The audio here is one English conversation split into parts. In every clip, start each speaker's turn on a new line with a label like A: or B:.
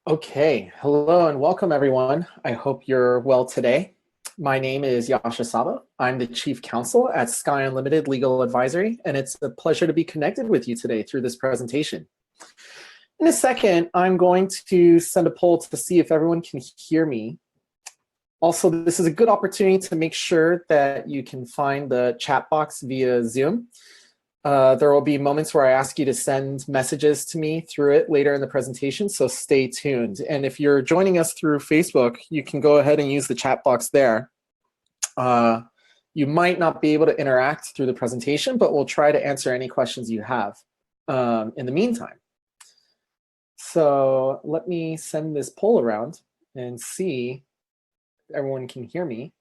A: Okay, hello and welcome everyone. I hope you're well today. My name is Yasha Saba. I'm the Chief Counsel at Sky Unlimited Legal Advisory, and it's a pleasure to be connected with you today through this presentation. In a second, I'm going to send a poll to see if everyone can hear me. Also, this is a good opportunity to make sure that you can find the chat box via Zoom. There will be moments where I ask you to send messages to me through it later in the presentation, so stay tuned. And if you're joining us through Facebook, you can go ahead and use the chat box there. You might not be able to interact through the presentation, but we'll try to answer any questions you have in the meantime. So let me send this poll around and see if everyone can hear me.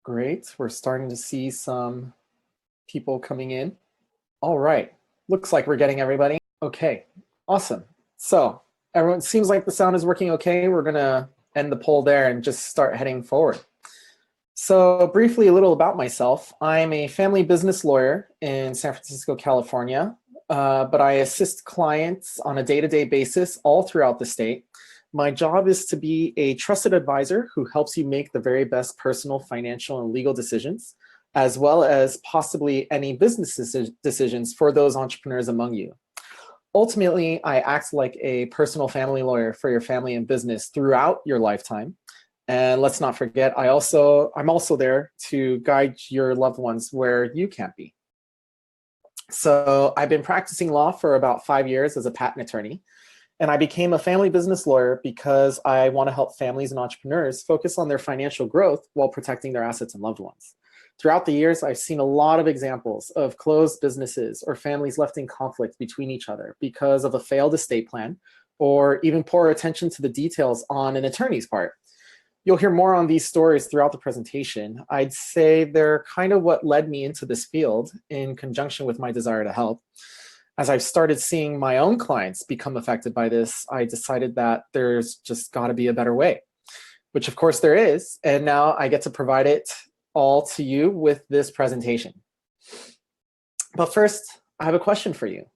A: Great, we're starting to see some people coming in. All right, looks like we're getting everybody. Okay, awesome. So everyone, seems like the sound is working okay. We're gonna end the poll there and just start heading forward. So briefly, a little about myself. I'm a family business lawyer in San Francisco, California, but I assist clients on a day-to-day basis all throughout the state. My job is to be a trusted advisor who helps you make the very best personal, financial, and legal decisions, as well as possibly any business decisions for those entrepreneurs among you. Ultimately, I act like a personal family lawyer for your family and business throughout your lifetime. And let's not forget, I'm also there to guide your loved ones where you can't be. So I've been practicing law for about 5 years as a patent attorney. And I became a family business lawyer because I want to help families and entrepreneurs focus on their financial growth while protecting their assets and loved ones. Throughout the years, I've seen a lot of examples of closed businesses or families left in conflict between each other because of a failed estate plan or even poor attention to the details on an attorney's part. You'll hear more on these stories throughout the presentation. I'd say they're kind of what led me into this field in conjunction with my desire to help. As I've started seeing my own clients become affected by this, I decided that there's just got to be a better way, which of course there is. And now I get to provide it all to you with this presentation. But first, I have a question for you.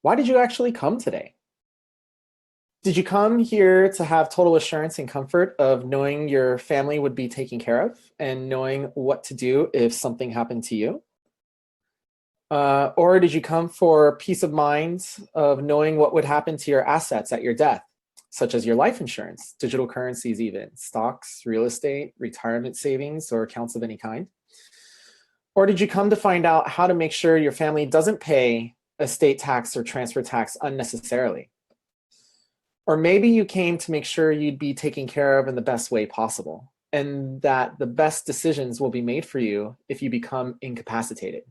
A: Why did you actually come today? Did you come here to have total assurance and comfort of knowing your family would be taken care of and knowing what to do if something happened to you? Or did you come for peace of mind of knowing what would happen to your assets at your death, such as your life insurance, digital currencies even, stocks, real estate, retirement savings, or accounts of any kind? Or did you come to find out how to make sure your family doesn't pay estate tax or transfer tax unnecessarily? Or maybe you came to make sure you'd be taken care of in the best way possible, and that the best decisions will be made for you if you become incapacitated.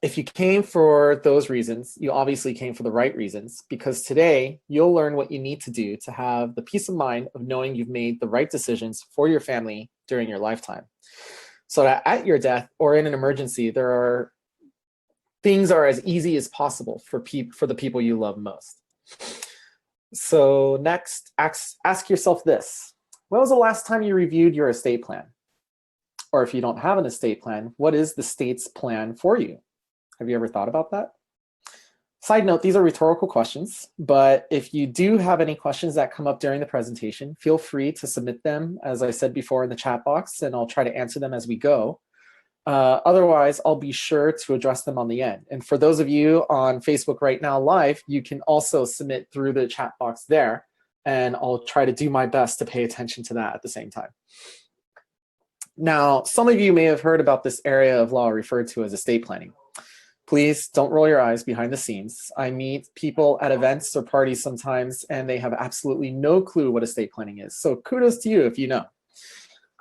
A: If you came for those reasons, you obviously came for the right reasons, because today you'll learn what you need to do to have the peace of mind of knowing you've made the right decisions for your family during your lifetime. So that at your death or in an emergency, things are as easy as possible for the people you love most. So next, ask yourself this. When was the last time you reviewed your estate plan? Or if you don't have an estate plan, what is the state's plan for you? Have you ever thought about that? Side note, these are rhetorical questions, but if you do have any questions that come up during the presentation, feel free to submit them, as I said before, in the chat box, and I'll try to answer them as we go. Otherwise, I'll be sure to address them on the end. And for those of you on Facebook right now live, you can also submit through the chat box there, and I'll try to do my best to pay attention to that at the same time. Now, some of you may have heard about this area of law referred to as estate planning. Please don't roll your eyes behind the scenes. I meet people at events or parties sometimes, and they have absolutely no clue what estate planning is. So kudos to you if you know.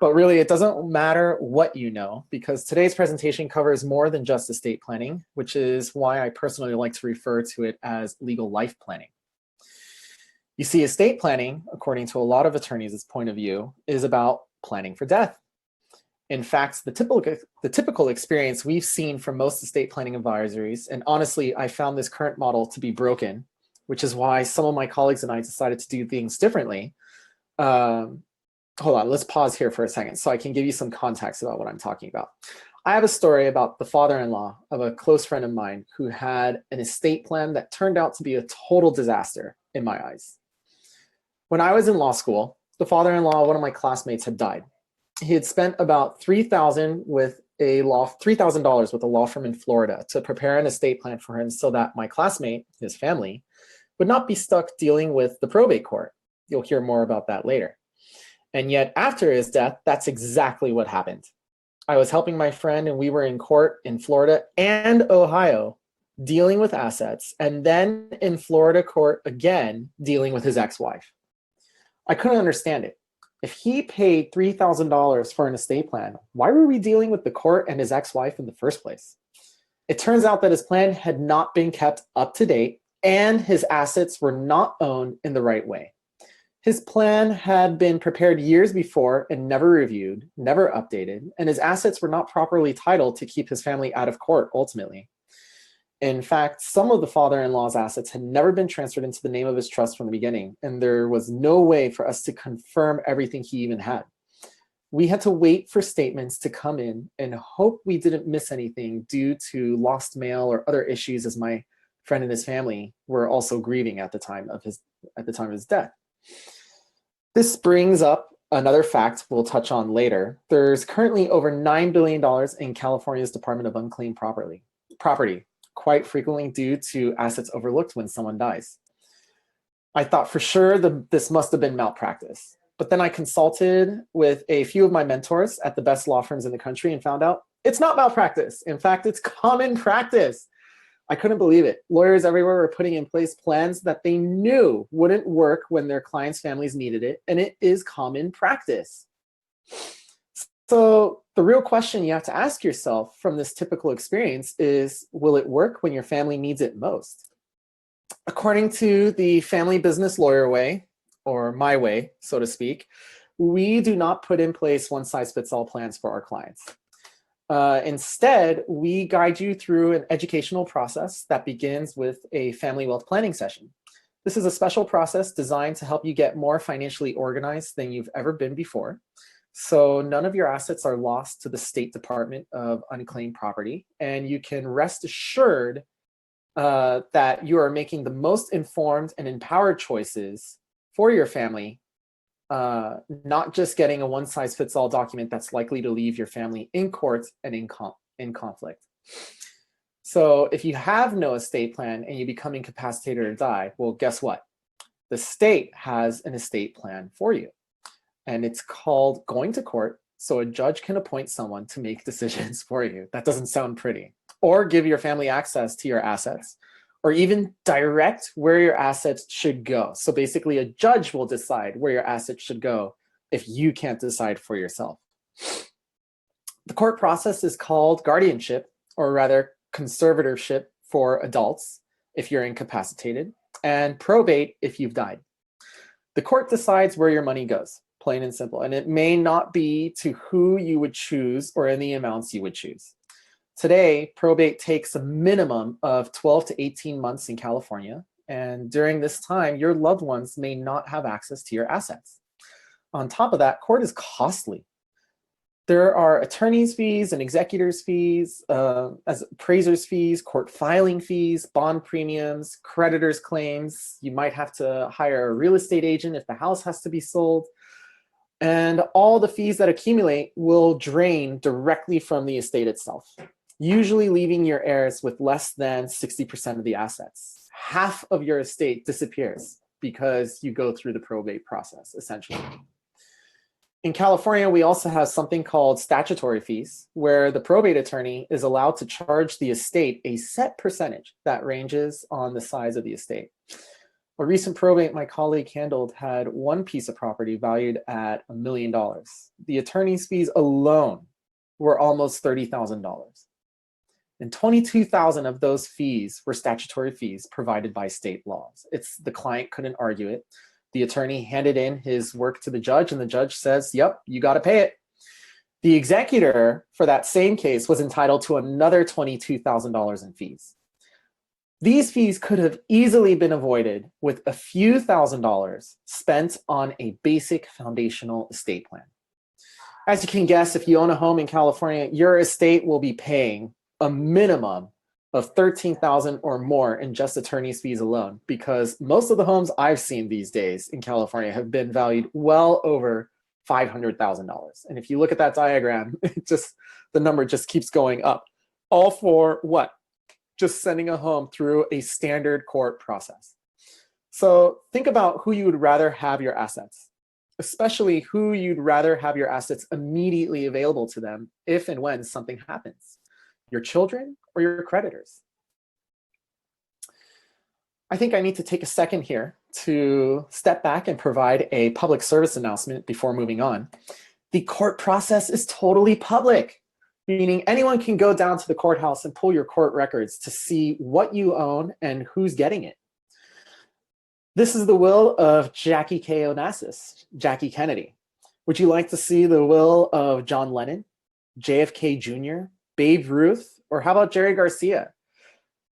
A: But really, it doesn't matter what you know, because today's presentation covers more than just estate planning, which is why I personally like to refer to it as legal life planning. You see, estate planning, according to a lot of attorneys' point of view, is about planning for death. In fact, the typical experience we've seen from most estate planning advisories, and honestly, I found this current model to be broken, which is why some of my colleagues and I decided to do things differently. Hold on, let's pause here for a second so I can give you some context about what I'm talking about. I have a story about the father-in-law of a close friend of mine who had an estate plan that turned out to be a total disaster in my eyes. When I was in law school, the father-in-law of one of my classmates had died. He had spent about $3,000 with $3,000 with a law firm in Florida to prepare an estate plan for him so that my classmate, his family, would not be stuck dealing with the probate court. You'll hear more about that later. And yet after his death, that's exactly what happened. I was helping my friend and we were in court in Florida and Ohio dealing with assets, and then in Florida court again dealing with his ex-wife. I couldn't understand it. If he paid $3,000 for an estate plan, why were we dealing with the court and his ex-wife in the first place? It turns out that his plan had not been kept up to date and his assets were not owned in the right way. His plan had been prepared years before and never reviewed, never updated, and his assets were not properly titled to keep his family out of court ultimately. In fact, some of the father-in-law's assets had never been transferred into the name of his trust from the beginning, and there was no way for us to confirm everything he even had. We had to wait for statements to come in and hope we didn't miss anything due to lost mail or other issues, as my friend and his family were also grieving at the time of his death. This brings up another fact we'll touch on later. There's currently over $9 billion in California's Department of Unclaimed Property, quite frequently due to assets overlooked when someone dies. I thought for sure this must have been malpractice, but then I consulted with a few of my mentors at the best law firms in the country and found out it's not malpractice. In fact, it's common practice. I couldn't believe it. Lawyers everywhere were putting in place plans that they knew wouldn't work when their clients' families needed it, and it is common practice. So the real question you have to ask yourself from this typical experience is, will it work when your family needs it most? According to the family business lawyer way, or my way, so to speak, we do not put in place one-size-fits-all plans for our clients. Instead, we guide you through an educational process that begins with a family wealth planning session. This is a special process designed to help you get more financially organized than you've ever been before. So none of your assets are lost to the State Department of Unclaimed Property, and you can rest assured that you are making the most informed and empowered choices for your family, not just getting a one-size-fits-all document that's likely to leave your family in court and in conflict. So if you have no estate plan and you become incapacitated or die, well, guess what? The state has an estate plan for you. And it's called going to court, so a judge can appoint someone to make decisions for you. That doesn't sound pretty. Or give your family access to your assets, or even direct where your assets should go. So basically a judge will decide where your assets should go if you can't decide for yourself. The court process is called guardianship, or rather conservatorship for adults if you're incapacitated, and probate if you've died. The court decides where your money goes. Plain and simple. And it may not be to who you would choose or in the amounts you would choose. Today, probate takes a minimum of 12 to 18 months in California. And during this time, your loved ones may not have access to your assets. On top of that, court is costly. There are attorney's fees and executor's fees, as appraiser's fees, court filing fees, bond premiums, creditor's claims. You might have to hire a real estate agent if the house has to be sold. And all the fees that accumulate will drain directly from the estate itself, usually leaving your heirs with less than 60% of the assets. Half of your estate disappears because you go through the probate process, essentially. In California, we also have something called statutory fees, where the probate attorney is allowed to charge the estate a set percentage that ranges on the size of the estate. A recent probate my colleague handled had one piece of property valued at $1 million. The attorney's fees alone were almost $30,000. And 22,000 of those fees were statutory fees provided by state laws. The client couldn't argue it. The attorney handed in his work to the judge, and the judge says, yep, you got to pay it. The executor for that same case was entitled to another $22,000 in fees. These fees could have easily been avoided with a few $1,000s spent on a basic foundational estate plan. As you can guess, if you own a home in California, your estate will be paying a minimum of $13,000 or more in just attorney's fees alone, because most of the homes I've seen these days in California have been valued well over $500,000. And if you look at that diagram, the number just keeps going up. All for what? Just sending a home through a standard court process. So think about who you would rather have your assets, especially who you'd rather have your assets immediately available to them if and when something happens, your children or your creditors. I think I need to take a second here to step back and provide a public service announcement before moving on. The court process is totally public, meaning anyone can go down to the courthouse and pull your court records to see what you own and who's getting it. This is the will of Jackie K. Onassis, Jackie Kennedy. Would you like to see the will of John Lennon, JFK Jr., Babe Ruth, or how about Jerry Garcia?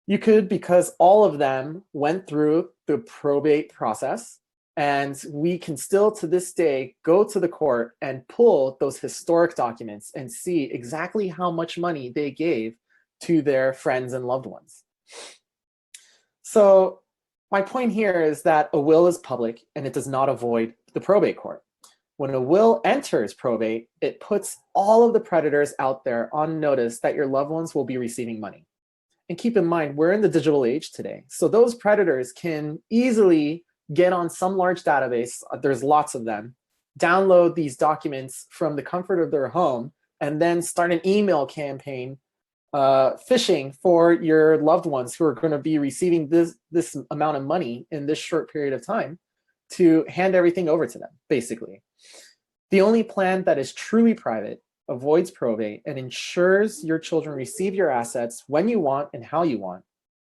A: You could, because all of them went through the probate process, and we can still to this day go to the court and pull those historic documents and see exactly how much money they gave to their friends and loved ones. So my point here is that a will is public and it does not avoid the probate court. When a will enters probate, it puts all of the creditors out there on notice that your loved ones will be receiving money. And keep in mind, we're in the digital age today. So those creditors can easily get on some large database, there's lots of them, download these documents from the comfort of their home, and then start an email campaign phishing for your loved ones who are going to be receiving this amount of money in this short period of time to hand everything over to them, basically. The only plan that is truly private, avoids probate, and ensures your children receive your assets when you want and how you want,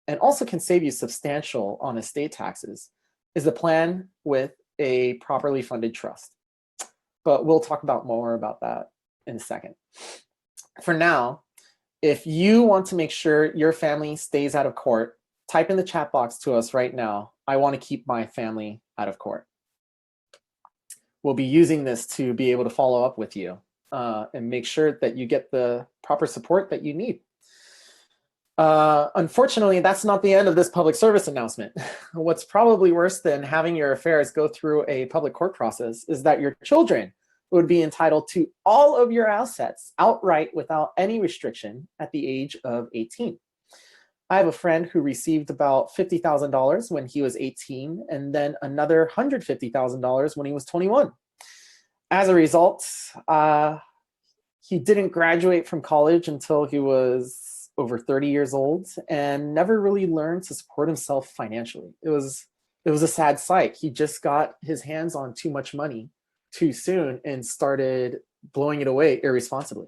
A: and also can save you substantial on estate taxes, is the plan with a properly funded trust. But we'll talk about more about that in a second. For now, if you want to make sure your family stays out of court, type in the chat box to us right now, I want to keep my family out of court. We'll be using this to be able to follow up with you and make sure that you get the proper support that you need. Unfortunately, that's not the end of this public service announcement. What's probably worse than having your affairs go through a public court process is that your children would be entitled to all of your assets outright without any restriction at the age of 18. I have a friend who received about $50,000 when he was 18, and then another $150,000 when he was 21. As a result, he didn't graduate from college until he was over 30 years old and never really learned to support himself financially. It was a sad sight. He just got his hands on too much money too soon and started blowing it away irresponsibly.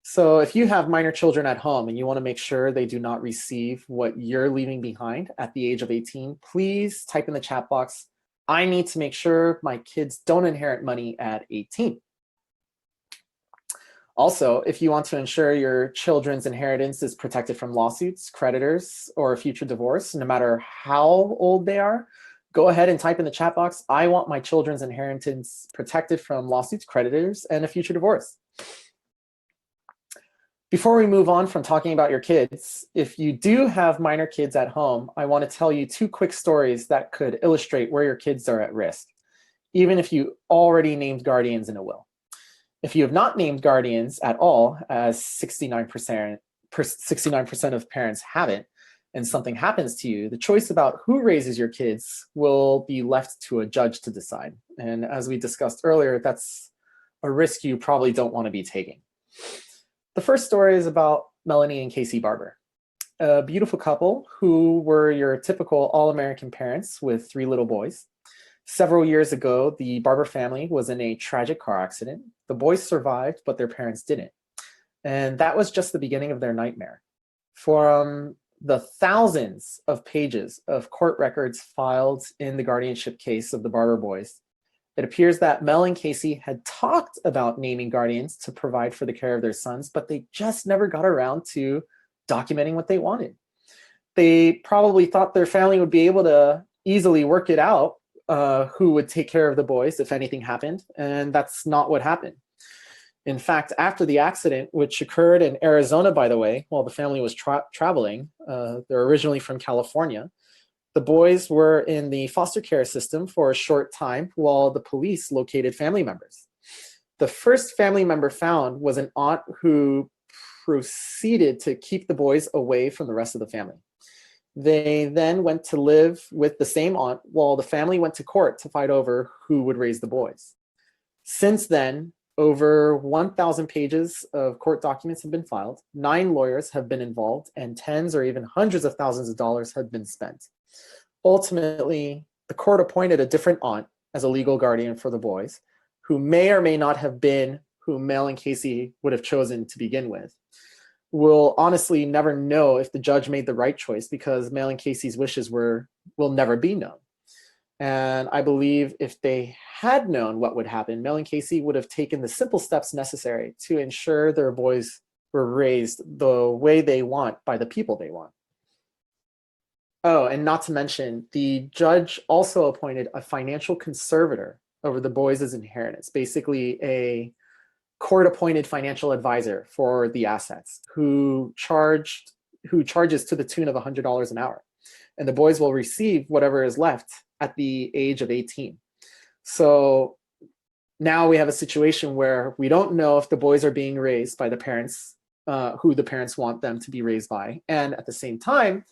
A: So if you have minor children at home and you want to make sure they do not receive what you're leaving behind at the age of 18, please type in the chat box, I need to make sure my kids don't inherit money at 18. Also, if you want to ensure your children's inheritance is protected from lawsuits, creditors, or a future divorce, no matter how old they are, go ahead and type in the chat box, I want my children's inheritance protected from lawsuits, creditors, and a future divorce. Before we move on from talking about your kids, if you do have minor kids at home, I want to tell you two quick stories that could illustrate where your kids are at risk, even if you already named guardians in a will. If you have not named guardians at all, as 69% of parents haven't, and something happens to you, the choice about who raises your kids will be left to a judge to decide. And as we discussed earlier, that's a risk you probably don't want to be taking. The first story is about Melanie and Casey Barber, a beautiful couple who were your typical all-American parents with 3 little boys. Several years ago, the Barber family was in a tragic car accident. The boys survived, but their parents didn't. And that was just the beginning of their nightmare. From the thousands of pages of court records filed in the guardianship case of the Barber boys, it appears that Mel and Casey had talked about naming guardians to provide for the care of their sons, but they just never got around to documenting what they wanted. They probably thought their family would be able to easily work it out who would take care of the boys if anything happened, and that's not what happened. In fact, after the accident, which occurred in Arizona, by the way, while the family was traveling, they're originally from California, the boys were in the foster care system for a short time while the police located family members. The first family member found was an aunt who proceeded to keep the boys away from the rest of the family. They then went to live with the same aunt while the family went to court to fight over who would raise the boys. Since then, over 1,000 pages of court documents have been filed, 9 lawyers have been involved, and tens or even hundreds of thousands of dollars have been spent. Ultimately, the court appointed a different aunt as a legal guardian for the boys, who may or may not have been who Mel and Casey would have chosen to begin with. We'll honestly never know if the judge made the right choice because Mel and Casey's wishes will never be known. And I believe if they had known what would happen, Mel and Casey would have taken the simple steps necessary to ensure their boys were raised the way they want by the people they want. Oh, and not to mention, the judge also appointed a financial conservator over the boys' inheritance, basically a court-appointed financial advisor for the assets who charges to the tune of $100 an hour. And the boys will receive whatever is left at the age of 18. So now we have a situation where we don't know if the boys are being raised by the parents, who the parents want them to be raised by. And at the same time,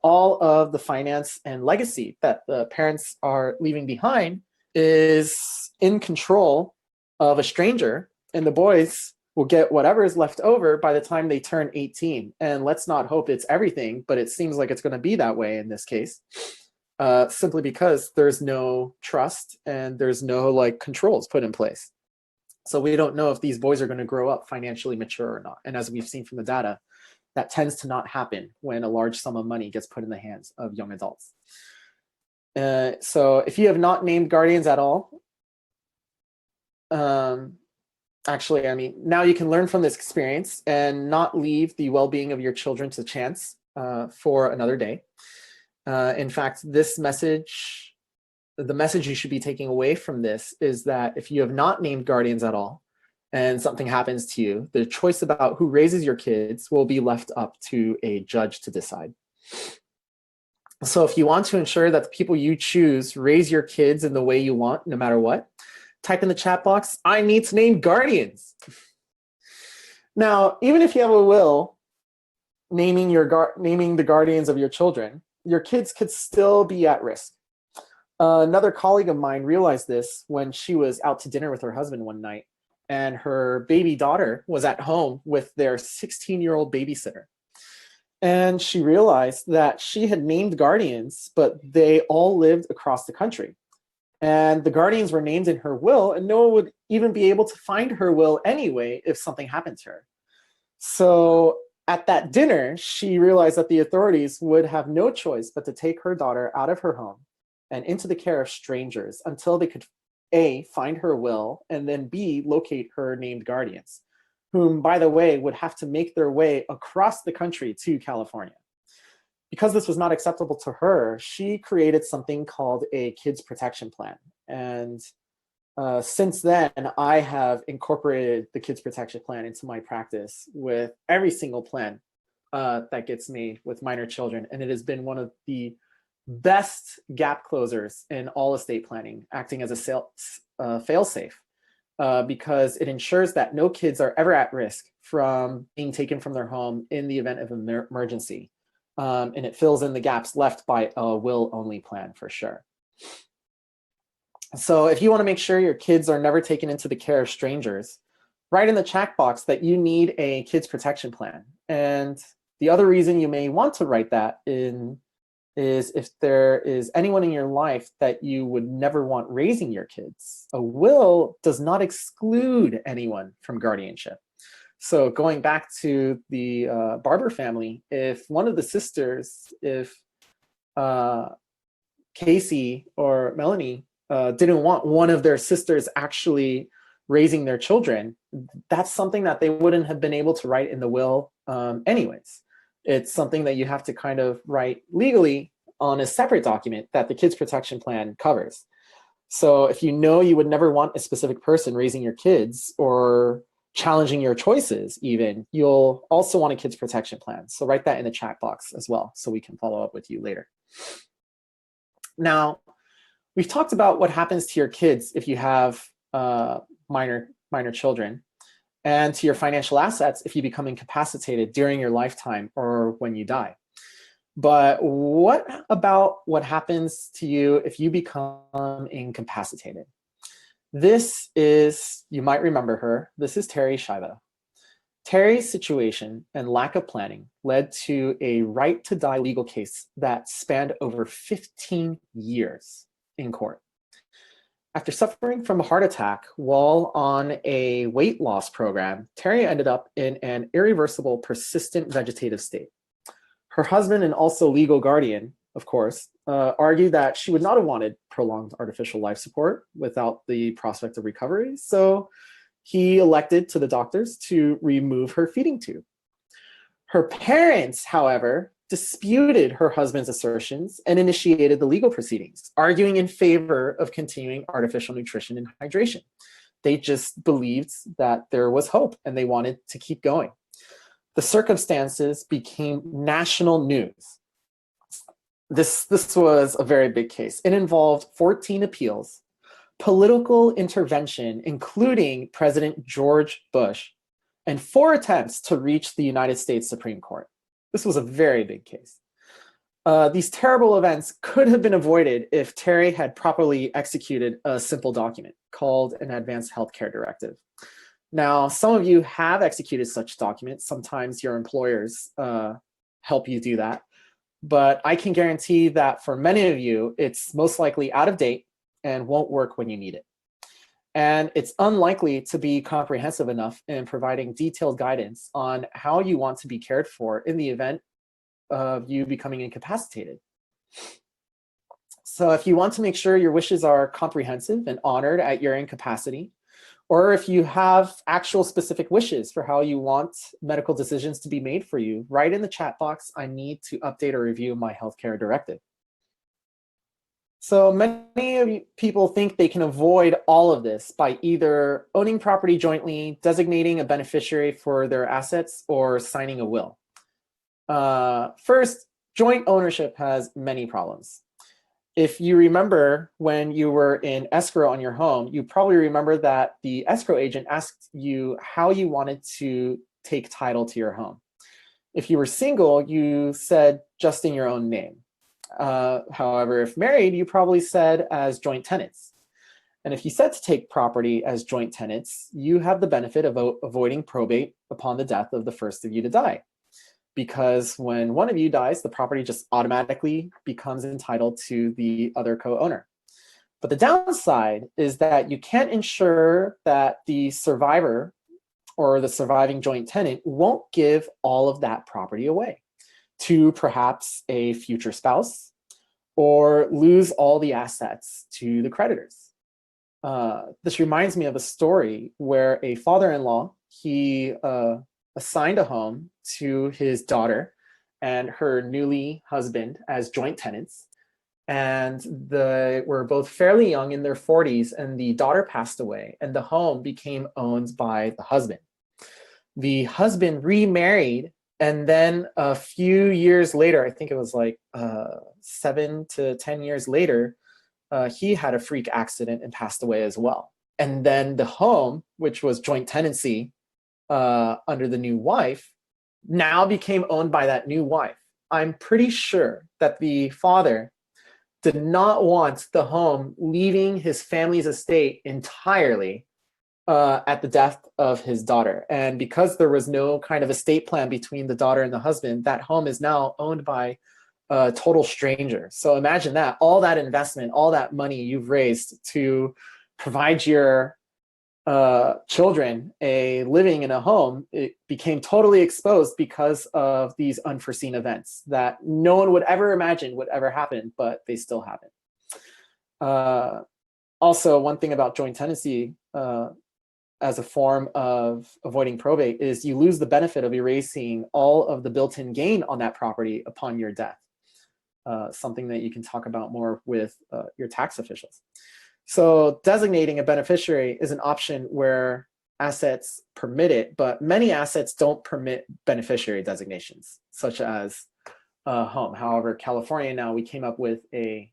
A: all of the finance and legacy that the parents are leaving behind is in control of a stranger, and the boys will get whatever is left over by the time they turn 18. And let's not hope it's everything, but it seems like it's going to be that way in this case, simply because there's no trust and there's no controls put in place. So we don't know if these boys are going to grow up financially mature or not. And as we've seen from the data, that tends to not happen when a large sum of money gets put in the hands of young adults. So if you have not named guardians at all, actually, I mean, now you can learn from this experience and not leave the well-being of your children to chance for another day. In fact, the message you should be taking away from this is that if you have not named guardians at all and something happens to you, the choice about who raises your kids will be left up to a judge to decide. So if you want to ensure that the people you choose raise your kids in the way you want, no matter what, type in the chat box, "I need to name guardians." Now, even if you have a will naming the guardians of your children, your kids could still be at risk. Another colleague of mine realized this when she was out to dinner with her husband one night, and her baby daughter was at home with their 16-year-old babysitter. And she realized that she had named guardians, but they all lived across the country. And the guardians were named in her will, and no one would even be able to find her will anyway if something happened to her. So at that dinner, she realized that the authorities would have no choice but to take her daughter out of her home and into the care of strangers until they could A, find her will, and then B, locate her named guardians, whom, by the way, would have to make their way across the country to California. Because this was not acceptable to her, she created something called a kids protection plan. And since then, I have incorporated the kids protection plan into my practice with every single plan that gets made with minor children. And it has been one of the best gap closers in all estate planning, acting as a fail-safe, because it ensures that no kids are ever at risk from being taken from their home in the event of an emergency. And it fills in the gaps left by a will-only plan for sure. So if you want to make sure your kids are never taken into the care of strangers, write in the chat box that you need a kids protection plan. And the other reason you may want to write that in is if there is anyone in your life that you would never want raising your kids. A will does not exclude anyone from guardianship. So going back to the Barber family, if one of the sisters, if Casey or Melanie didn't want one of their sisters actually raising their children, that's something that they wouldn't have been able to write in the will anyways. It's something that you have to kind of write legally on a separate document that the kids protection plan covers. So if you know you would never want a specific person raising your kids, or challenging your choices even, you'll also want a kids protection plan. So write that in the chat box as well so we can follow up with you later. Now, we've talked about what happens to your kids if you have minor children, and to your financial assets if you become incapacitated during your lifetime or when you die. But what about what happens to you if you become incapacitated? This is, you might remember her, this is Terri Schiavo. Terri's situation and lack of planning led to a right to die legal case that spanned over 15 years in court. After suffering from a heart attack while on a weight loss program, Terri ended up in an irreversible, persistent vegetative state. Her husband and also legal guardian, of course, argued that she would not have wanted prolonged artificial life support without the prospect of recovery, so he elected to the doctors to remove her feeding tube. Her parents, however, disputed her husband's assertions and initiated the legal proceedings, arguing in favor of continuing artificial nutrition and hydration. They just believed that there was hope and they wanted to keep going. The circumstances became national news. This was a very big case. It involved 14 appeals, political intervention, including President George Bush, and 4 attempts to reach the United States Supreme Court. This was a very big case. These terrible events could have been avoided if Terri had properly executed a simple document called an Advanced Healthcare Directive. Now, some of you have executed such documents. Sometimes your employers help you do that. But I can guarantee that for many of you, it's most likely out of date and won't work when you need it. And it's unlikely to be comprehensive enough in providing detailed guidance on how you want to be cared for in the event of you becoming incapacitated. So if you want to make sure your wishes are comprehensive and honored at your incapacity, or if you have actual specific wishes for how you want medical decisions to be made for you, write in the chat box, I need to update or review my healthcare directive. So many of you people think they can avoid all of this by either owning property jointly, designating a beneficiary for their assets, or signing a will. First, joint ownership has many problems. If you remember when you were in escrow on your home, you probably remember that the escrow agent asked you how you wanted to take title to your home. If you were single, you said just in your own name. However, if married, you probably said as joint tenants. And if you said to take property as joint tenants, you have the benefit of avoiding probate upon the death of the first of you to die. Because when one of you dies, the property just automatically becomes entitled to the other co-owner. But the downside is that you can't ensure that the survivor or the surviving joint tenant won't give all of that property away to perhaps a future spouse or lose all the assets to the creditors. This reminds me of a story where a father-in-law, he assigned a home to his daughter and her newly husband as joint tenants. And they were both fairly young in their 40s, and the daughter passed away and the home became owned by the husband. The husband remarried, and then a few years later, I think it was like 7 to 10 years later, he had a freak accident and passed away as well. And then the home, which was joint tenancy under the new wife, now became owned by that new wife. I'm pretty sure that the father did not want the home leaving his family's estate entirely at the death of his daughter. And because there was no kind of estate plan between the daughter and the husband, that home is now owned by a total stranger. So imagine that, all that investment, all that money you've raised to provide your children a living in a home, it became totally exposed because of these unforeseen events that no one would ever imagine would ever happen, but they still happen. Also, one thing about joint tenancy as a form of avoiding probate is you lose the benefit of erasing all of the built-in gain on that property upon your death. Something that you can talk about more with your tax officials. So designating a beneficiary is an option where assets permit it, but many assets don't permit beneficiary designations, such as a home. However, California now, we came up with a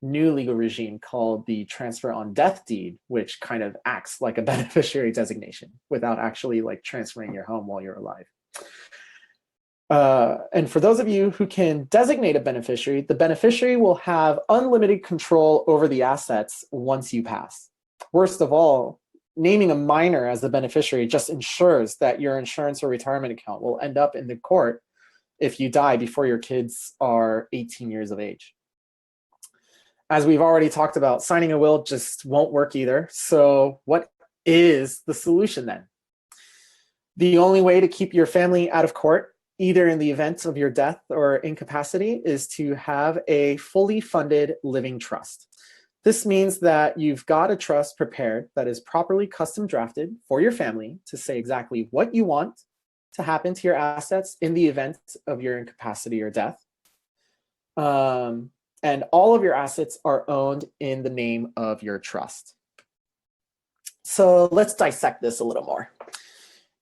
A: new legal regime called the transfer on death deed, which kind of acts like a beneficiary designation without actually like transferring your home while you're alive. And for those of you who can designate a beneficiary, the beneficiary will have unlimited control over the assets once you pass. Worst of all, naming a minor as the beneficiary just ensures that your insurance or retirement account will end up in the court if you die before your kids are 18 years of age. As we've already talked about, signing a will just won't work either. So what is the solution then? The only way to keep your family out of court, either in the event of your death or incapacity, is to have a fully funded living trust. This means that you've got a trust prepared that is properly custom drafted for your family to say exactly what you want to happen to your assets in the event of your incapacity or death. And all of your assets are owned in the name of your trust. So let's dissect this a little more.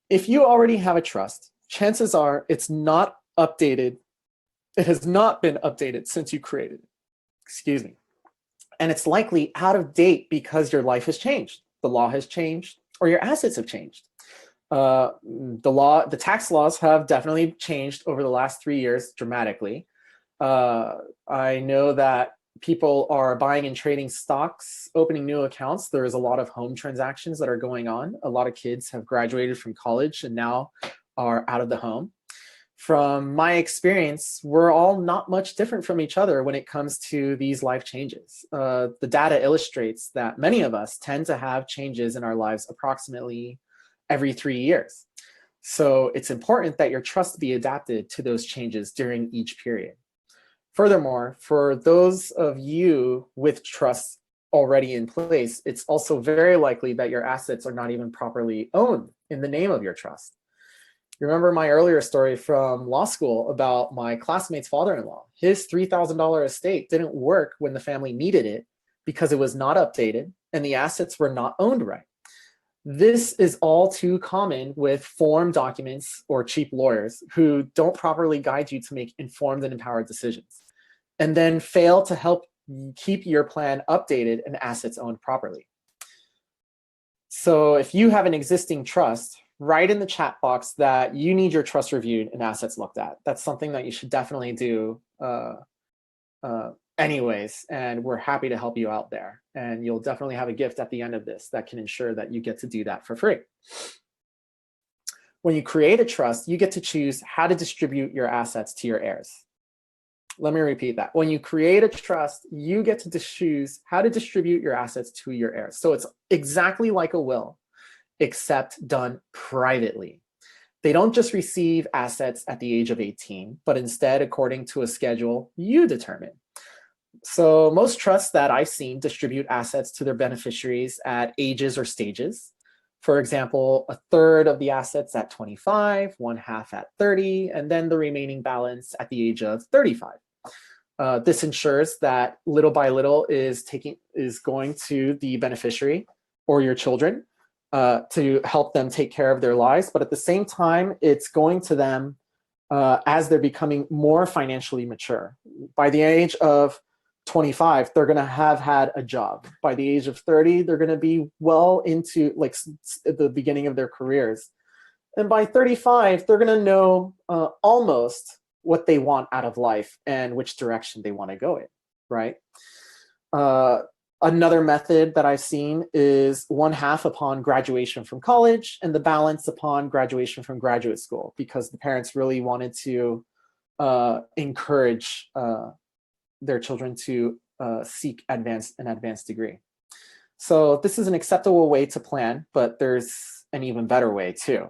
A: If you already have a trust, chances are it's not updated. It has not been updated since you created it. Excuse me. And it's likely out of date because your life has changed. The law has changed, or your assets have changed. The tax laws have definitely changed over the last 3 years dramatically. I know that people are buying and trading stocks, opening new accounts. There is a lot of home transactions that are going on. A lot of kids have graduated from college and now are out of the home. From my experience, we're all not much different from each other when it comes to these life changes. The data illustrates that many of us tend to have changes in our lives approximately every 3 years. So it's important that your trust be adapted to those changes during each period. Furthermore, for those of you with trusts already in place, it's also very likely that your assets are not even properly owned in the name of your trust. You remember my earlier story from law school about my classmate's father-in-law. His $3,000 estate didn't work when the family needed it because it was not updated and the assets were not owned right. This is all too common with form documents or cheap lawyers who don't properly guide you to make informed and empowered decisions, and then fail to help keep your plan updated and assets owned properly. So if you have an existing trust, write in the chat box that you need your trust reviewed and assets looked at. That's something that you should definitely do anyways, and we're happy to help you out there. And you'll definitely have a gift at the end of this that can ensure that you get to do that for free. When you create a trust, you get to choose how to distribute your assets to your heirs. Let me repeat that. When you create a trust, you get to choose how to distribute your assets to your heirs. So it's exactly like a will, except done privately. They don't just receive assets at the age of 18, but instead, according to a schedule you determine. So most trusts that I've seen distribute assets to their beneficiaries at ages or stages. For example, a third of the assets at 25, one half at 30, and then the remaining balance at the age of 35. This ensures that little by little is going to the beneficiary or your children to help them take care of their lives. But at the same time, it's going to them as they're becoming more financially mature. By the age of 25, they're going to have had a job. By the age of 30, they're going to be well into like the beginning of their careers. And by 35, they're going to know almost what they want out of life and which direction they want to go in, right? Another method that I've seen is one half upon graduation from college and the balance upon graduation from graduate school, because the parents really wanted to encourage their children to seek an advanced degree. So this is an acceptable way to plan, but there's an even better way too.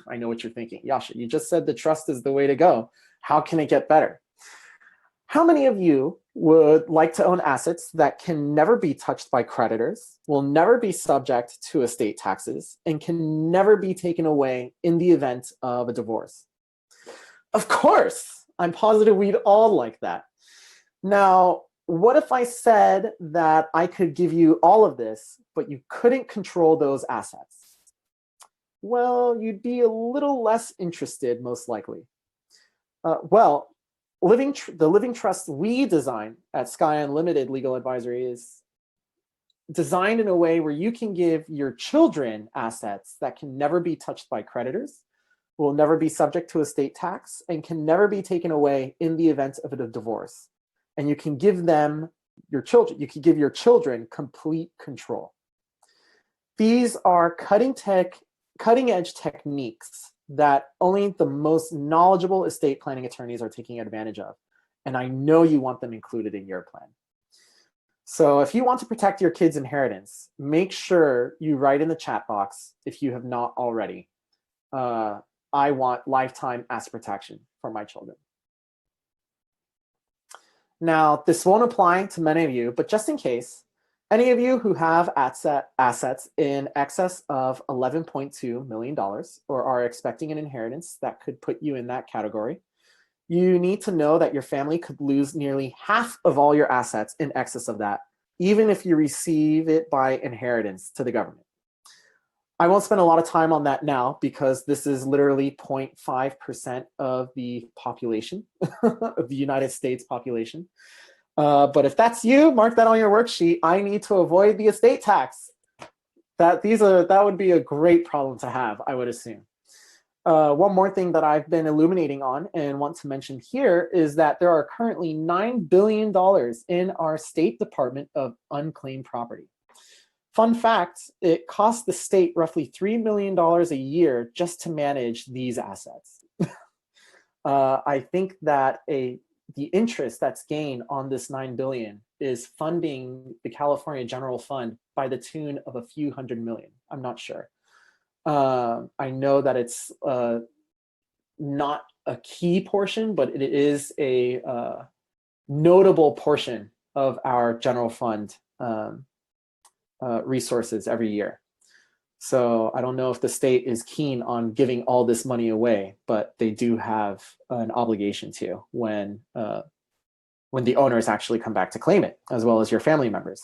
A: I know what you're thinking. Yasha, you just said the trust is the way to go. How can it get better? How many of you would like to own assets that can never be touched by creditors, will never be subject to estate taxes, and can never be taken away in the event of a divorce? Of course, I'm positive we'd all like that. Now, what if I said that I could give you all of this, but you couldn't control those assets? well, you'd be a little less interested, most likely. Well, the living trust we design at Sky Unlimited Legal Advisory is designed in a way where you can give your children assets that can never be touched by creditors, will never be subject to estate tax, and can never be taken away in the event of a divorce. And you can give them your children, you can give your children complete control. These are cutting edge techniques that only the most knowledgeable estate planning attorneys are taking advantage of. And I know you want them included in your plan. So if you want to protect your kids' inheritance, make sure you write in the chat box, if you have not already, I want lifetime asset protection for my children. Now, this won't apply to many of you, but just in case, any of you who have assets in excess of $11.2 million or are expecting an inheritance that could put you in that category, you need to know that your family could lose nearly half of all your assets in excess of that, even if you receive it by inheritance to the government. I won't spend a lot of time on that now because this is literally 0.5% of the population, of the United States population. But if that's you, mark that on your worksheet. I need to avoid the estate tax. That would be a great problem to have, I would assume. One more thing that I've been illuminating on and want to mention here is that there are currently $9 billion in our State Department of unclaimed property. Fun fact, it costs the state roughly $3 million a year just to manage these assets. I think that the interest that's gained on this $9 billion is funding the California General Fund by the tune of a few hundred million. I'm not sure. I know that it's not a key portion, but it is a notable portion of our general fund resources every year. So I don't know if the state is keen on giving all this money away, but they do have an obligation to when the owners actually come back to claim it, as well as your family members.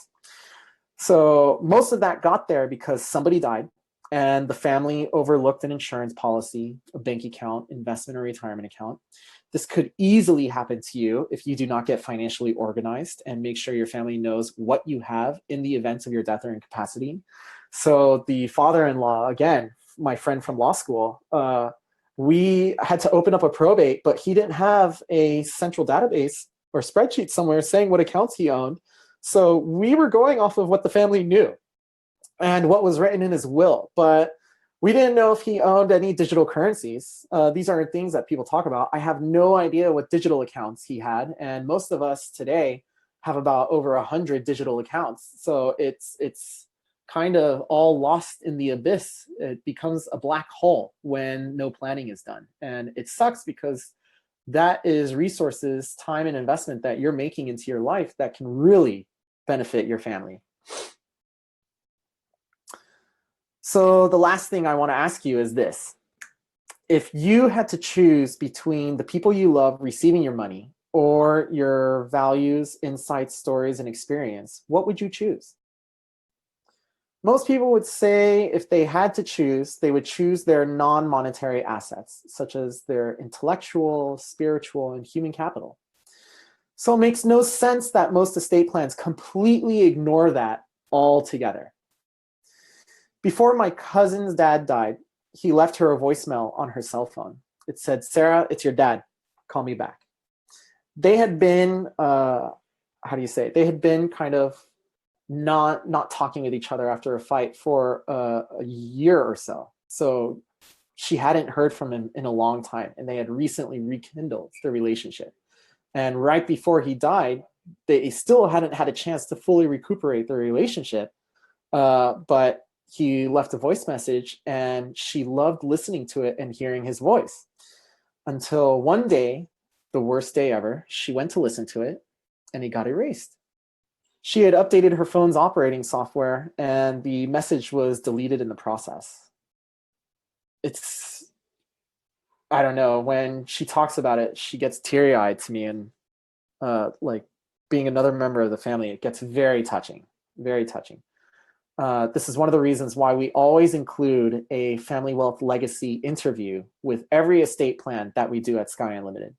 A: So most of that got there because somebody died and the family overlooked an insurance policy, a bank account, investment or retirement account. This could easily happen to you if you do not get financially organized and make sure your family knows what you have in the event of your death or incapacity. So the father-in-law, again, my friend from law school, we had to open up a probate, but he didn't have a central database or spreadsheet somewhere saying what accounts he owned. So we were going off of what the family knew and what was written in his will, but we didn't know if he owned any digital currencies. These aren't things that people talk about. I have no idea what digital accounts he had, and most of us today have about over 100 digital accounts. So it's kind of all lost in the abyss. It becomes a black hole when no planning is done. And it sucks because that is resources, time, and investment that you're making into your life that can really benefit your family. So the last thing I want to ask you is this. If you had to choose between the people you love receiving your money or your values, insights, stories, and experience, what would you choose? Most people would say if they had to choose, they would choose their non-monetary assets, such as their intellectual, spiritual, and human capital. So it makes no sense that most estate plans completely ignore that altogether. Before my cousin's dad died, he left her a voicemail on her cell phone. It said, "Sarah, it's your dad. Call me back." They had been, They had been kind of not talking with each other after a fight for a year or so. So she hadn't heard from him in a long time, and they had recently rekindled their relationship. And right before he died, they still hadn't had a chance to fully recuperate their relationship, but he left a voice message, and she loved listening to it and hearing his voice. Until one day, the worst day ever, she went to listen to it, and it got erased. She had updated her phone's operating software, and the message was deleted in the process. I don't know, when she talks about it, she gets teary-eyed to me, and like being another member of the family, it gets very touching, very touching. This is one of the reasons why we always include a family wealth legacy interview with every estate plan that we do at Sky Unlimited.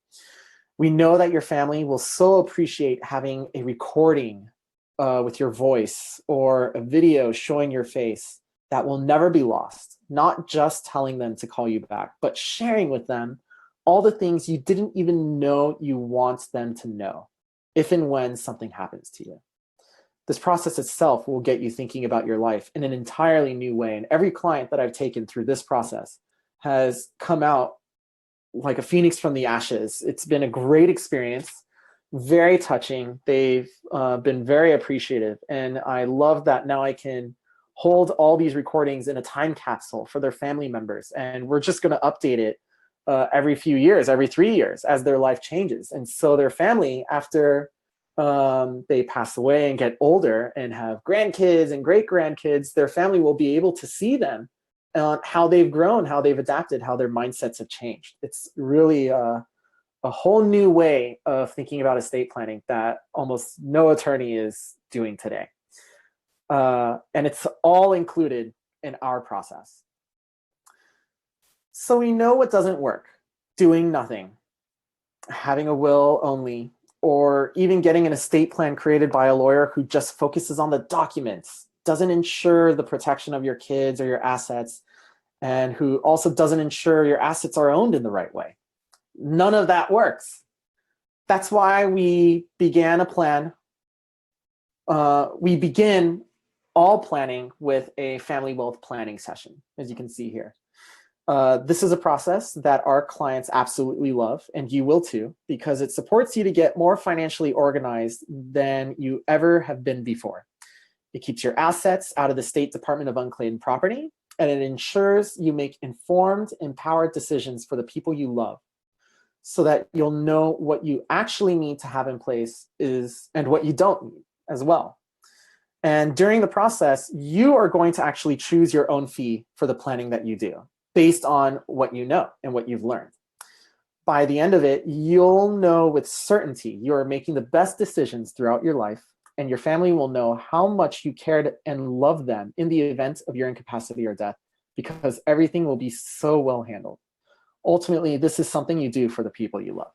A: We know that your family will so appreciate having a recording with your voice or a video showing your face that will never be lost. Not just telling them to call you back, but sharing with them all the things you didn't even know you want them to know if and when something happens to you. This process itself will get you thinking about your life in an entirely new way. And every client that I've taken through this process has come out like a phoenix from the ashes. It's been a great experience, very touching. They've been very appreciative. And I love that now I can hold all these recordings in a time capsule for their family members. And we're just going to update it every few years, every 3 years as their life changes. And so their family, after they pass away and get older and have grandkids and great grandkids, their family will be able to see them, how they've grown, how they've adapted, how their mindsets have changed. It's really a whole new way of thinking about estate planning that almost no attorney is doing today. And it's all included in our process. So we know what doesn't work: doing nothing, having a will only, or even getting an estate plan created by a lawyer who just focuses on the documents, doesn't ensure the protection of your kids or your assets, and who also doesn't ensure your assets are owned in the right way. None of that works. That's why we began a plan. We begin all planning with a family wealth planning session, as you can see here. This is a process that our clients absolutely love, and you will too, because it supports you to get more financially organized than you ever have been before. It keeps your assets out of the State Department of Unclaimed Property, and it ensures you make informed, empowered decisions for the people you love, so that you'll know what you actually need to have in place and what you don't need as well. And during the process, you are going to actually choose your own fee for the planning that you do, based on what you know and what you've learned. By the end of it, you'll know with certainty you are making the best decisions throughout your life, and your family will know how much you cared and loved them in the event of your incapacity or death, because everything will be so well handled. Ultimately, this is something you do for the people you love.